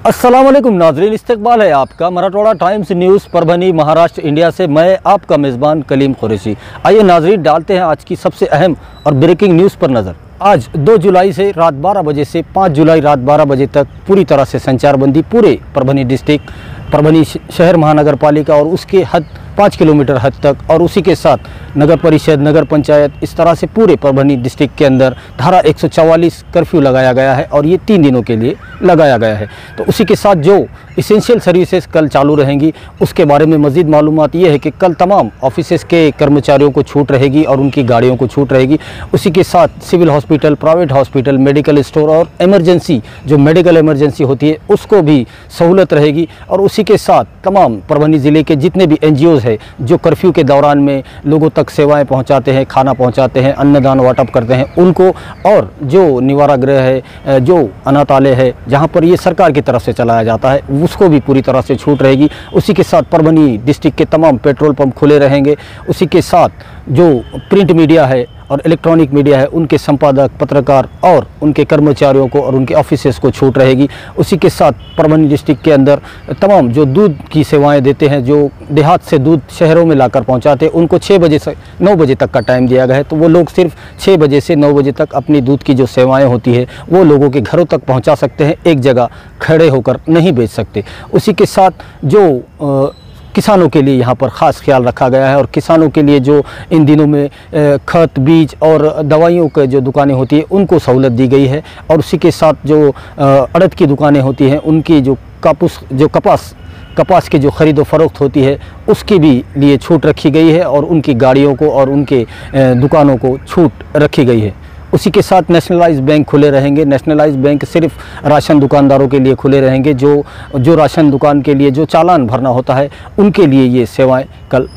अस्सलाम वालेकुम नाज़रीन, इस्तकबाल है आपका Marathwada times news Parbhani Maharashtra India से। मैं आपका मेज़बान कलीम कुरैशी। आइए नाज़रीन, डालते हैं आज की सबसे अहम और ब्रेकिंग न्यूज़ पर नज़र। आज 2 जुलाई से रात 12 बजे से 5 जुलाई रात 12 बजे तक पूरी तरह से संचारबंदी पूरे परभनी डिस्ट्रिक्ट, परभनी शहर महानगर पालिका और उसके हद 5 किलोमीटर हद तक, और उसी के साथ नगर परिषद, नगर पंचायत, इस तरह से पूरे परभनी डिस्ट्रिक्ट के अंदर धारा 144 कर्फ्यू लगाया गया है और ये 3 दिनों के लिए लगाया गया है। तो उसी के साथ जो इसेंशियल सर्विसेज कल चालू रहेंगी उसके बारे में मज़ीद मालूमात ये है कि कल तमाम ऑफिसेज़ के कर्मचारियों को छूट रहेगी और उनकी गाड़ियों को छूट रहेगी। उसी के साथ civil hospital, private hospital, medical store और एमरजेंसी, जो मेडिकल एमरजेंसी होती है उसको भी सहूलत रहेगी। और उसी के साथ तमाम परभनी ज़िले के जितने भी NGOs है जो कर्फ्यू के दौरान में लोगों तक सेवाएं पहुंचाते हैं, खाना पहुंचाते हैं, अन्नदान वाटप करते हैं उनको, और जो निवारा गृह है, जो अनाथालय है जहां पर ये सरकार की तरफ से चलाया जाता है, उसको भी पूरी तरह से छूट रहेगी। उसी के साथ परभनी डिस्ट्रिक्ट के तमाम पेट्रोल पंप खुले रहेंगे। उसी के साथ जो प्रिंट मीडिया है और इलेक्ट्रॉनिक मीडिया है उनके संपादक, पत्रकार और उनके कर्मचारियों को और उनके ऑफिसेस को छूट रहेगी। उसी के साथ परभनी डिस्ट्रिक्ट के अंदर तमाम जो दूध की सेवाएं देते हैं, जो देहात से दूध शहरों में लाकर पहुंचाते हैं, उनको 6 बजे से 9 बजे तक का टाइम दिया गया है। तो वो लोग सिर्फ 6 बजे से 9 बजे तक अपनी दूध की जो सेवाएं होती है वो लोगों के घरों तक पहुंचा सकते हैं, एक जगह खड़े होकर नहीं बेच सकते। उसी के साथ जो किसानों के लिए यहाँ पर ख़ास ख्याल रखा गया है, और किसानों के लिए जो इन दिनों में खत, बीज और दवाइयों के जो दुकानें होती है उनको सहूलत दी गई है। और उसी के साथ जो अड़द की दुकानें होती हैं उनकी जो कपास की जो ख़रीद व फ़रोख्त होती है उसके भी लिए छूट रखी गई है, और उनकी गाड़ियों को और उनके दुकानों को छूट रखी गई है। उसी के साथ नेशनलाइज बैंक खुले रहेंगे। नेशनलाइज बैंक सिर्फ राशन दुकानदारों के लिए खुले रहेंगे। जो राशन दुकान के लिए जो चालान भरना होता है उनके लिए ये सेवाएं कल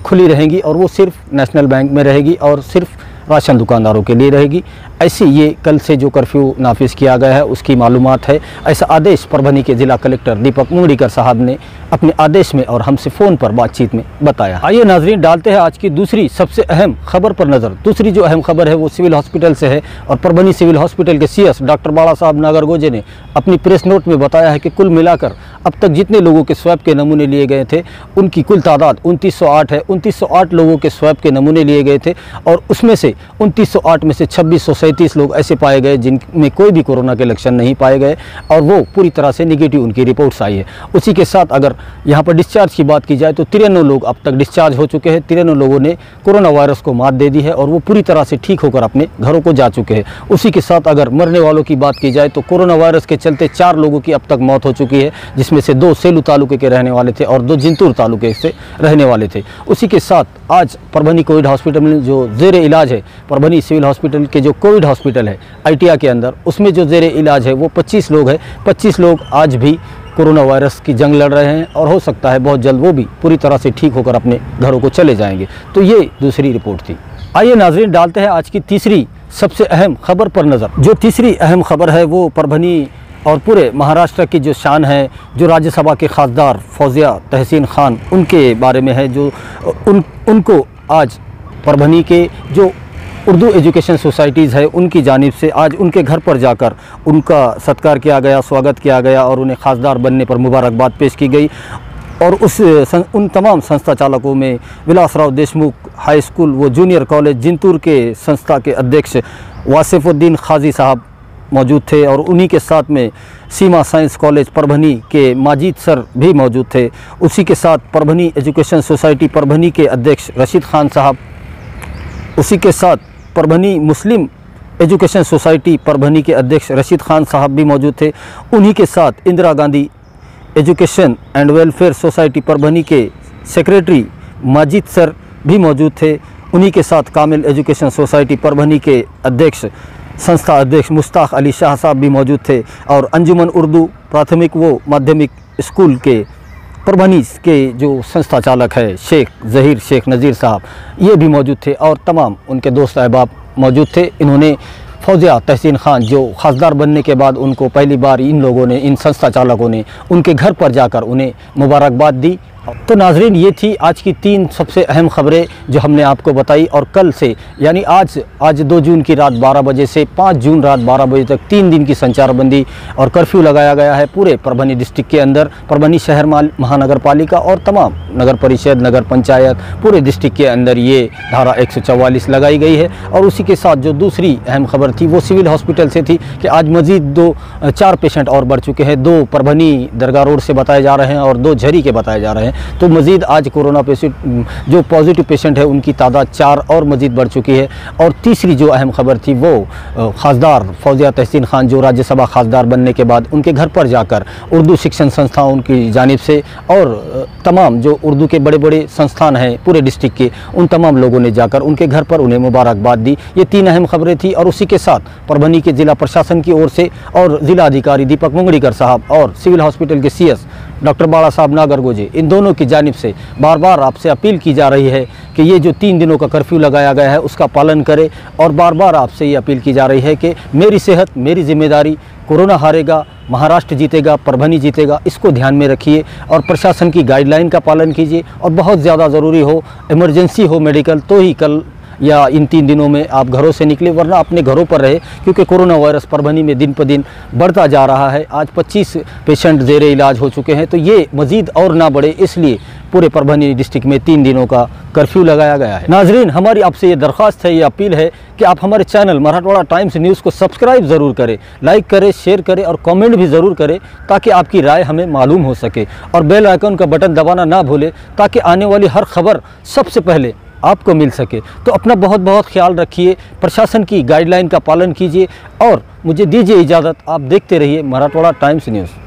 खुली रहेंगी, और वो सिर्फ नेशनल बैंक में रहेगी और सिर्फ राशन दुकानदारों के लिए रहेगी। ऐसे ये कल से जो कर्फ्यू नाफिज किया गया है उसकी मालूमात है। ऐसा आदेश परभनी के ज़िला कलेक्टर दीपक मुंगड़ीकर साहब ने अपने आदेश में और हमसे फ़ोन पर बातचीत में बताया। आइए नाजरीन, डालते हैं आज की दूसरी सबसे अहम खबर पर नज़र। दूसरी जो अहम खबर है वो सिविल हॉस्पिटल से है, और परभनी सिविल हॉस्पिटल के CS डॉक्टर बाला साहब नागरगोजे ने अपनी प्रेस नोट में बताया है कि कुल मिलाकर अब तक जितने लोगों के स्वैब के नमूने लिए गए थे उनकी कुल तादाद 2908 है। 2908 लोगों के स्वैब के नमूने लिए गए थे, और उसमें से 2908 में से 2637 लोग ऐसे पाए गए जिनमें कोई भी कोरोना के लक्षण नहीं पाए गए, और वो पूरी तरह से निगेटिव उनकी रिपोर्ट्स आई है। उसी के साथ अगर यहाँ पर डिस्चार्ज की बात की जाए तो 93 लोग अब तक डिस्चार्ज हो चुके हैं। 93 लोगों ने कोरोना वायरस को मात दे दी है और वो पूरी तरह से ठीक होकर अपने घरों को जा चुके हैं। उसी के साथ अगर मरने वालों की बात की जाए तो कोरोना वायरस के चलते 4 लोगों की अब तक मौत हो चुकी है, जिसमें से 2 सेलू तालुके के रहने वाले थे और 2 जिंतूर तालुके से रहने वाले थे। उसी के साथ आज परभनी कोविड हॉस्पिटल में जो ज़ेरे इलाज है, परभनी सिविल हॉस्पिटल के जो कोविड हॉस्पिटल है ITIA के अंदर, उसमें जो ज़ेरे इलाज है वो 25 लोग हैं। 25 लोग आज भी कोरोना वायरस की जंग लड़ रहे हैं, और हो सकता है बहुत जल्द वो भी पूरी तरह से ठीक होकर अपने घरों को चले जाएंगे। तो ये दूसरी रिपोर्ट थी। आइए नाजरीन, डालते हैं आज की तीसरी सबसे अहम खबर पर नज़र। जो तीसरी अहम खबर है वो परभनी और पूरे महाराष्ट्र की जो शान है, जो राज्यसभा के खासदार फौजिया तहसीन खान, उनके बारे में है। जो उनको आज परभनी के जो उर्दू एजुकेशन सोसाइटीज़ है उनकी जानिब से आज उनके घर पर जाकर उनका सत्कार किया गया, स्वागत किया गया, और उन्हें खासदार बनने पर मुबारकबाद पेश की गई। और उन तमाम संस्था चालकों में विलासराव देशमुख हाई स्कूल व जूनियर कॉलेज जिंतूर के संस्था के अध्यक्ष वासिफुद्दीन खाजी साहब मौजूद थे, और उन्हीं के साथ में सीमा साइंस कॉलेज परभनी के माजिद सर भी मौजूद थे। उसी के साथ परभनी एजुकेशन सोसाइटी परभनी के अध्यक्ष रशीद खान साहब, उसी के साथ परभनी मुस्लिम एजुकेशन सोसाइटी परभनी के अध्यक्ष रशीद खान साहब भी मौजूद थे। उन्हीं के साथ Indira Gandhi education and welfare society Parbhani के सेक्रेटरी माजिद सर भी मौजूद थे। उन्हीं के साथ कामिल एजुकेशन सोसाइटी परभनी के अध्यक्ष, संस्था अध्यक्ष मुश्ताक अली शाह साहब भी मौजूद थे, और अंजुमन उर्दू प्राथमिक व माध्यमिक स्कूल के परभनी के जो संस्था चालक है शेख ज़हीर शेख नज़ीर साहब, ये भी मौजूद थे, और तमाम उनके दोस्त अहबाब मौजूद थे। इन्होंने फौजिया तहसीन खान जो खासदार बनने के बाद उनको पहली बार इन लोगों ने, इन संस्था चालकों ने उनके घर पर जाकर उन्हें मुबारकबाद दी तो नाजरीन, ये थी आज की 3 सबसे अहम खबरें जो हमने आपको बताई। और कल से यानी आज 2 जून की रात 12 बजे से 5 जून रात 12 बजे तक 3 दिन की संचारबंदी और कर्फ्यू लगाया गया है पूरे परभनी डिस्ट्रिक्ट के अंदर। परभनी शहर महानगर पालिका और तमाम नगर परिषद, नगर पंचायत, पूरे डिस्ट्रिक्ट के अंदर ये धारा 144 लगाई गई है। और उसी के साथ जो दूसरी अहम खबर थी वो सिविल हॉस्पिटल से थी कि आज मजीद 4 पेशेंट और बढ़ चुके हैं। 2 परभनी दरगाह रोड से बताए जा रहे हैं और 2 झरी के बताए जा रहे हैं। तो मजीद आज कोरोना पेशेंट जो पॉजिटिव पेशेंट है उनकी तादाद 4 और मजीद बढ़ चुकी है। और तीसरी जो अहम खबर थी वो खासदार फौजिया तहसीन खान जो राज्यसभा खासदार बनने के बाद उनके घर पर जाकर उर्दू शिक्षण संस्थाओं की जानिब से और तमाम जो उर्दू के बड़े बड़े संस्थान हैं पूरे डिस्ट्रिक्ट के, उन तमाम लोगों ने जाकर उनके घर पर उन्हें मुबारकबाद दी। ये 3 अहम खबरें थी। और उसी के साथ परभनी के ज़िला प्रशासन की ओर से और ज़िला अधिकारी दीपक मुंगड़ीकर साहब और सिविल हॉस्पिटल के CS डॉक्टर बाला साहब नागरगोजे, इन दोनों की जानिब से बार बार आपसे अपील की जा रही है कि ये जो 3 दिनों का कर्फ्यू लगाया गया है उसका पालन करें। और बार बार आपसे ये अपील की जा रही है कि मेरी सेहत मेरी जिम्मेदारी, कोरोना हारेगा, महाराष्ट्र जीतेगा, परभनी जीतेगा, इसको ध्यान में रखिए और प्रशासन की गाइडलाइन का पालन कीजिए। और बहुत ज़्यादा ज़रूरी हो, इमरजेंसी हो मेडिकल, तो ही कल या इन 3 दिनों में आप घरों से निकले, वरना अपने घरों पर रहे, क्योंकि कोरोना वायरस परभनी में दिन पर दिन बढ़ता जा रहा है। आज 25 पेशेंट ज़ेरे इलाज हो चुके हैं, तो ये मज़ीद और ना बढ़े, इसलिए पूरे परभनी डिस्ट्रिक्ट में 3 दिनों का कर्फ्यू लगाया गया है। नाजरीन, हमारी आपसे ये दरख्वास्त है, ये अपील है कि आप हमारे चैनल मराठवाड़ा टाइम्स न्यूज़ को सब्सक्राइब ज़रूर करें, लाइक करें, शेयर करें और कमेंट भी ज़रूर करें, ताकि आपकी राय हमें मालूम हो सके। और बेल आइकन का बटन दबाना ना भूलें, ताकि आने वाली हर खबर सबसे पहले आपको मिल सके। तो अपना बहुत बहुत ख्याल रखिए, प्रशासन की गाइडलाइन का पालन कीजिए और मुझे दीजिए इजाज़त। आप देखते रहिए मराठवाड़ा टाइम्स न्यूज़।